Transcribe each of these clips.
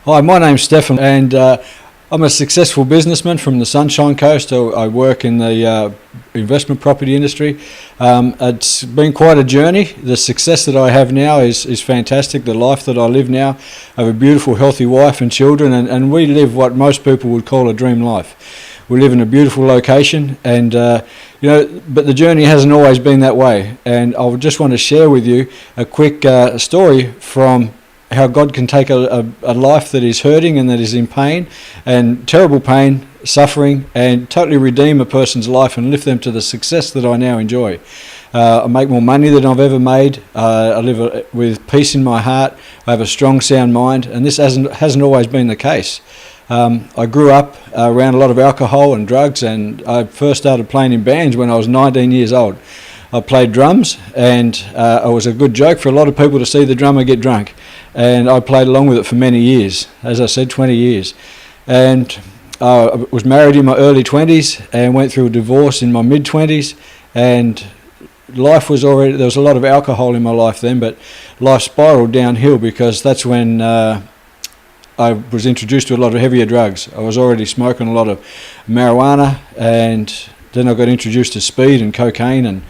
Hi, my name's Stefan, and I'm a successful businessman from the Sunshine Coast. I work in the investment property industry. It's been quite a journey. The success that I have now is fantastic. The life that I live now, I have a beautiful, healthy wife and children, and we live what most people would call a dream life. We live in a beautiful location, and but the journey hasn't always been that way. And I just want to share with you a quick story from how God can take a life that is hurting and that is in pain and terrible pain, suffering, and totally redeem a person's life and lift them to the success that I now enjoy. I make more money than I've ever made. I live with peace in my heart. I have a strong, sound mind, and this hasn't always been the case. I grew up around a lot of alcohol and drugs, and I first started playing in bands when I was 19 years old. I played drums, and it was a good joke for a lot of people to see the drummer get drunk. And I played along with it for many years, as I said, 20 years. And I was married in my early 20s and went through a divorce in my mid-20s. And there was a lot of alcohol in my life then, but life spiraled downhill because that's when I was introduced to a lot of heavier drugs. I was already smoking a lot of marijuana, and then I got introduced to speed and cocaine and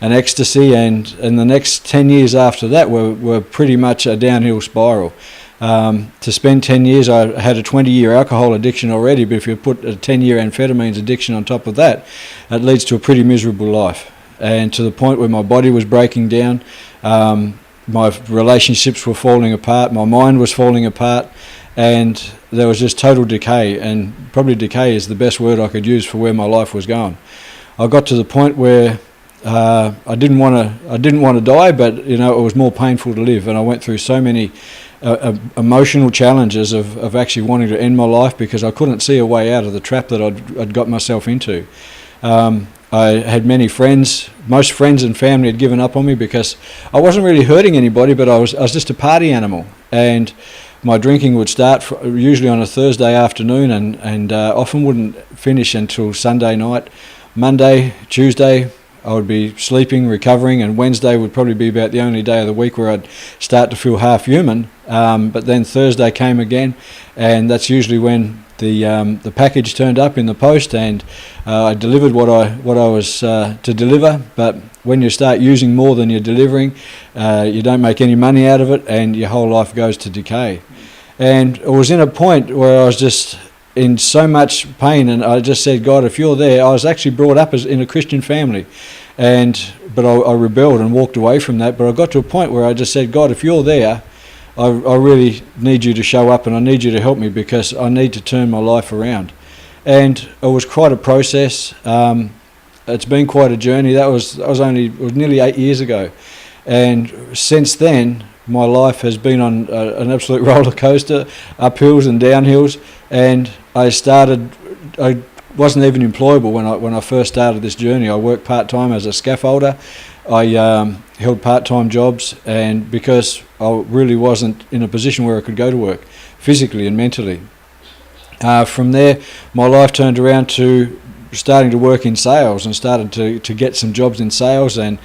ecstasy, and the next 10 years after that were pretty much a downhill spiral. To spend 10 years, I had a 20-year alcohol addiction already, but if you put a 10-year amphetamines addiction on top of that, it leads to a pretty miserable life. And to the point where my body was breaking down, my relationships were falling apart, my mind was falling apart, and there was just total decay, and probably decay is the best word I could use for where my life was going. I got to the point where I didn't want to die, but it was more painful to live, and I went through so many emotional challenges of actually wanting to end my life because I couldn't see a way out of the trap that I'd got myself into. I had many friends. Most friends and family had given up on me because I wasn't really hurting anybody, but I was just a party animal, and my drinking would start usually on a Thursday afternoon and often wouldn't finish until Sunday night. Monday, Tuesday, I would be sleeping, recovering, and Wednesday would probably be about the only day of the week where I'd start to feel half human. But then Thursday came again, and that's usually when the package turned up in the post, and I delivered what I was to deliver. But when you start using more than you're delivering, you don't make any money out of it, and your whole life goes to decay. And it was in a point where I was just in so much pain, and I just said, God, if you're there. I was actually brought up in a Christian family, but I rebelled and walked away from that. But I got to a point where I just said, God, if you're there, I really need you to show up, and I need you to help me because I need to turn my life around. And it was quite a process. It's been quite a journey. It was nearly 8 years ago, and since then my life has been on an absolute roller coaster, up hills and down hills. And I wasn't even employable when I first started this journey. I worked part-time as a scaffolder. I held part-time jobs, and because I really wasn't in a position where I could go to work physically and mentally. From there, my life turned around to starting to work in sales and started to get some jobs in sales, and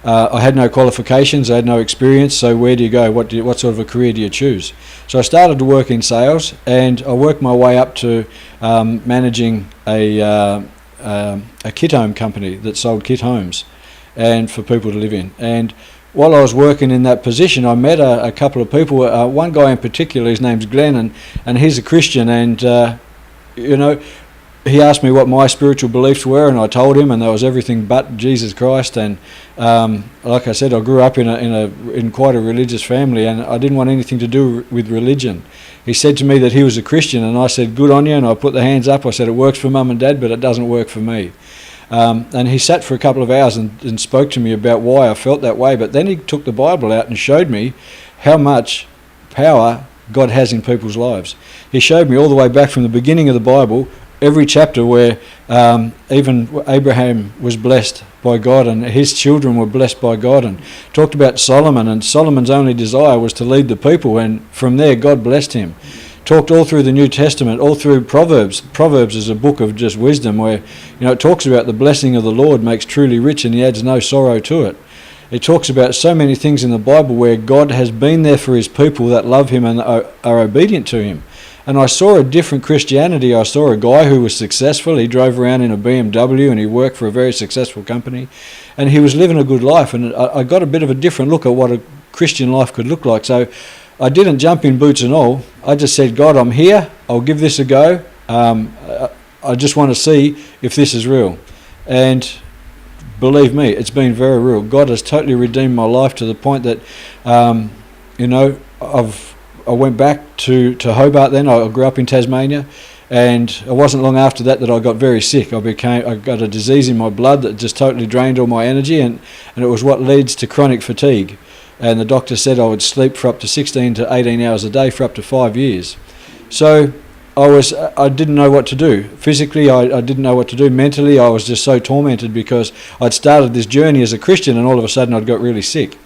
I had no qualifications, I had no experience, so where do you go? What sort of a career do you choose? So I started to work in sales, and I worked my way up to managing a kit home company that sold kit homes and for people to live in. And while I was working in that position, I met a couple of people. One guy in particular, his name's Glenn, and he's a Christian, and he asked me what my spiritual beliefs were, and I told him, and there was everything but Jesus Christ. And like I said, I grew up in quite a religious family, and I didn't want anything to do with religion. He said to me that he was a Christian, and I said, good on you, and I put the hands up. I said, it works for Mum and Dad, but it doesn't work for me. And he sat for a couple of hours and spoke to me about why I felt that way. But then he took the Bible out and showed me how much power God has in people's lives. He showed me all the way back from the beginning of the Bible, every chapter where even Abraham was blessed by God and his children were blessed by God, and talked about Solomon, and Solomon's only desire was to lead the people, and from there God blessed him. Talked all through the New Testament, all through Proverbs. Proverbs is a book of just wisdom where it talks about the blessing of the Lord makes truly rich and he adds no sorrow to it. It talks about so many things in the Bible where God has been there for his people that love him and are obedient to him. And I saw a different Christianity. I saw a guy who was successful. He drove around in a BMW and he worked for a very successful company. And he was living a good life. And I got a bit of a different look at what a Christian life could look like. So I didn't jump in boots and all. I just said, God, I'm here. I'll give this a go. I just want to see if this is real. And believe me, it's been very real. God has totally redeemed my life to the point that, I went back to Hobart then. I grew up in Tasmania, and it wasn't long after that I got very sick. I got a disease in my blood that just totally drained all my energy, and it was what leads to chronic fatigue. And the doctor said I would sleep for up to 16 to 18 hours a day for up to 5 years. So I didn't know what to do. Physically, I didn't know what to do. Mentally, I was just so tormented because I'd started this journey as a Christian, and all of a sudden I'd got really sick.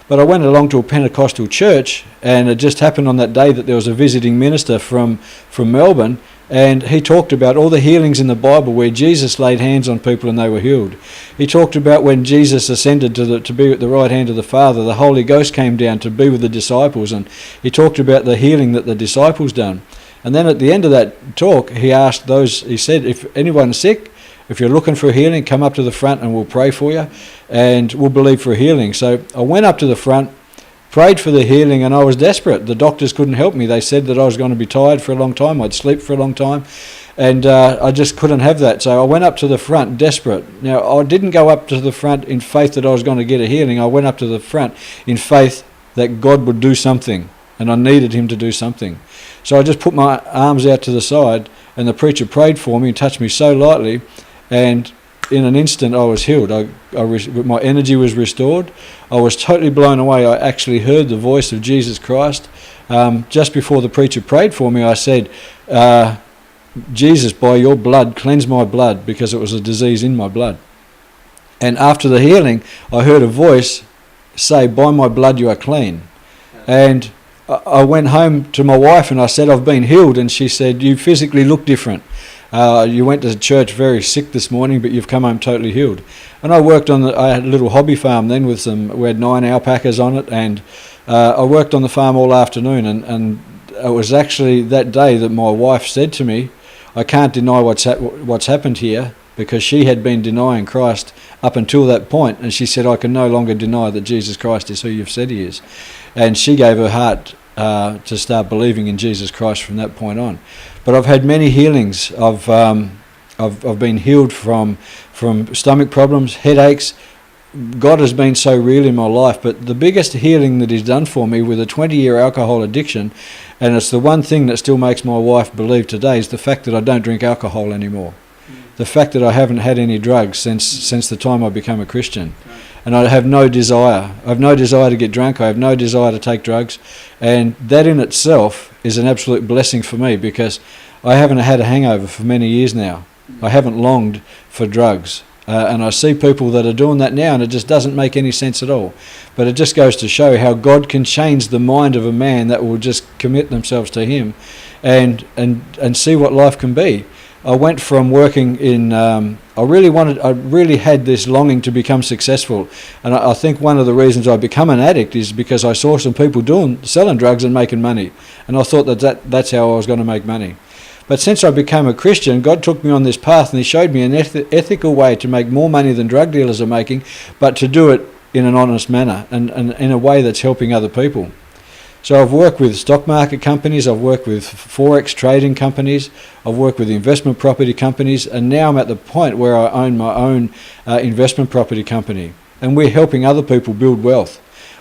But I went along to a Pentecostal church, and it just happened on that day that there was a visiting minister from Melbourne, and he talked about all the healings in the Bible where Jesus laid hands on people and they were healed. He talked about when Jesus ascended to be at the right hand of the Father, the Holy Ghost came down to be with the disciples, and he talked about the healing that the disciples done. And then at the end of that talk, he said, if anyone's sick, if you're looking for healing, come up to the front and we'll pray for you and we'll believe for healing. So I went up to the front, prayed for the healing, and I was desperate. The doctors couldn't help me. They said that I was going to be tired for a long time. I'd sleep for a long time. And I just couldn't have that. So I went up to the front desperate. Now, I didn't go up to the front in faith that I was going to get a healing. I went up to the front in faith that God would do something, and I needed him to do something. So I just put my arms out to the side, and the preacher prayed for me and touched me so lightly, and in an instant I was healed. My energy was restored. I was totally blown away. I actually heard the voice of Jesus Christ. Just before the preacher prayed for me, I said, Jesus, by your blood, cleanse my blood, because it was a disease in my blood. And after the healing, I heard a voice say, by my blood you are clean. And I went home to my wife and I said, I've been healed. And she said, you physically look different. You went to church very sick this morning, but you've come home totally healed. And I had a little hobby farm then we had 9 alpacas on it, and I worked on the farm all afternoon, and it was actually that day that my wife said to me, I can't deny what's happened here, because she had been denying Christ up until that point, and she said, I can no longer deny that Jesus Christ is who you've said he is. And she gave her heart to start believing in Jesus Christ from that point on. But I've had many healings. I've been healed from stomach problems, headaches. God has been so real in my life. But the biggest healing that he's done for me with a 20-year alcohol addiction, and it's the one thing that still makes my wife believe today, is the fact that I don't drink alcohol anymore. The fact that I haven't had any drugs since the time I became a Christian. And I have no desire. I have no desire to get drunk. I have no desire to take drugs. And that in itself is an absolute blessing for me, because I haven't had a hangover for many years now. I haven't longed for drugs. And I see people that are doing that now, and it just doesn't make any sense at all. But it just goes to show how God can change the mind of a man that will just commit themselves to him and see what life can be. I went from working in, I really had this longing to become successful. And I think one of the reasons I become an addict is because I saw some people selling drugs and making money. And I thought that's how I was going to make money. But since I became a Christian, God took me on this path, and he showed me an ethical way to make more money than drug dealers are making, but to do it in an honest manner and in a way that's helping other people. So I've worked with stock market companies, I've worked with forex trading companies, I've worked with investment property companies, and now I'm at the point where I own my own investment property company, and we're helping other people build wealth.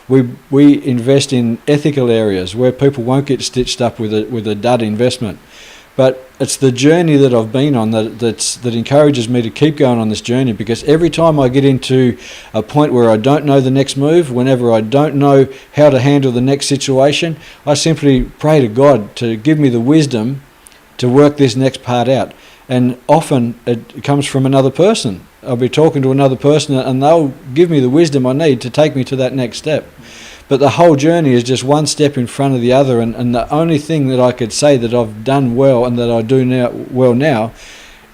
We invest in ethical areas where people won't get stitched up with a dud investment. But it's the journey that I've been on that encourages me to keep going on this journey, because every time I get into a point where I don't know the next move, whenever I don't know how to handle the next situation, I simply pray to God to give me the wisdom to work this next part out. And often it comes from another person. I'll be talking to another person and they'll give me the wisdom I need to take me to that next step. But the whole journey is just one step in front of the other, and the only thing that I could say that I've done well and that I do now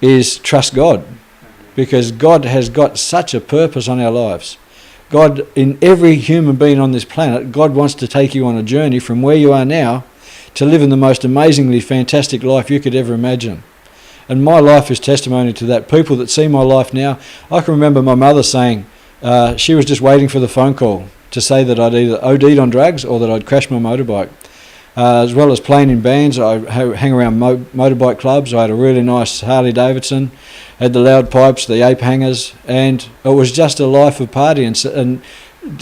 is trust God, because God has got such a purpose on our lives. God, in every human being on this planet, God wants to take you on a journey from where you are now to living the most amazingly fantastic life you could ever imagine. And my life is testimony to that. People that see my life now, I can remember my mother saying she was just waiting for the phone call to say that I'd either OD'd on drugs or that I'd crashed my motorbike. As well as playing in bands, I hang around motorbike clubs. I had a really nice Harley Davidson, had the loud pipes, the ape hangers, and it was just a life of partying. And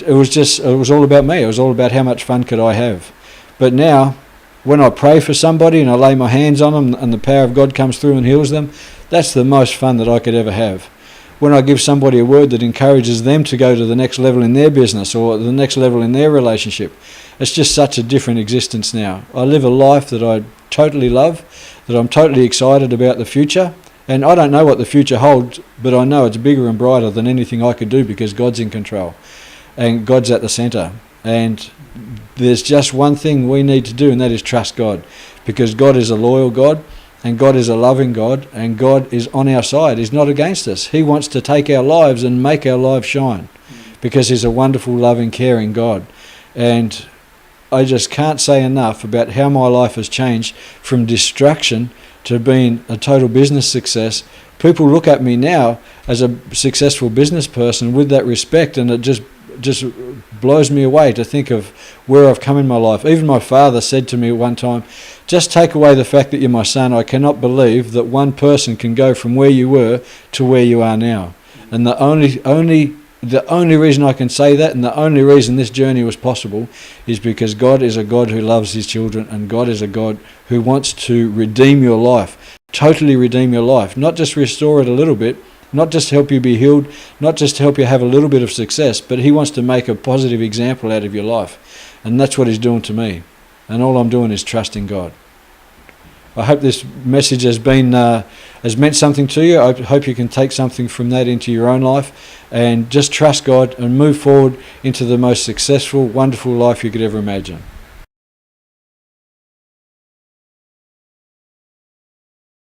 it was all about me. It was all about how much fun could I have. But now, when I pray for somebody and I lay my hands on them and the power of God comes through and heals them, that's the most fun that I could ever have. When I give somebody a word that encourages them to go to the next level in their business or the next level in their relationship, it's just such a different existence now. I live a life that I totally love, that I'm totally excited about the future, and I don't know what the future holds, but I know it's bigger and brighter than anything I could do because God's in control and God's at the centre. And there's just one thing we need to do, and that is trust God, because God is a loyal God and God is a loving God, and God is on our side. He's not against us. He wants to take our lives and make our lives shine because He's a wonderful, loving, caring God. And I just can't say enough about how my life has changed from distraction to being a total business success. People look at me now as a successful business person with that respect, and it just blows me away to think of where I've come in my life. Even my father said to me one time, just take away the fact that you're my son. I cannot believe that one person can go from where you were to where you are now. And the only reason I can say that, and the only reason this journey was possible, is because God is a God who loves His children, and God is a God who wants to redeem your life, totally redeem your life, not just restore it a little bit, not just help you be healed, not just help you have a little bit of success, but He wants to make a positive example out of your life. And that's what He's doing to me. And all I'm doing is trusting God. I hope this message has meant something to you. I hope you can take something from that into your own life and just trust God and move forward into the most successful, wonderful life you could ever imagine.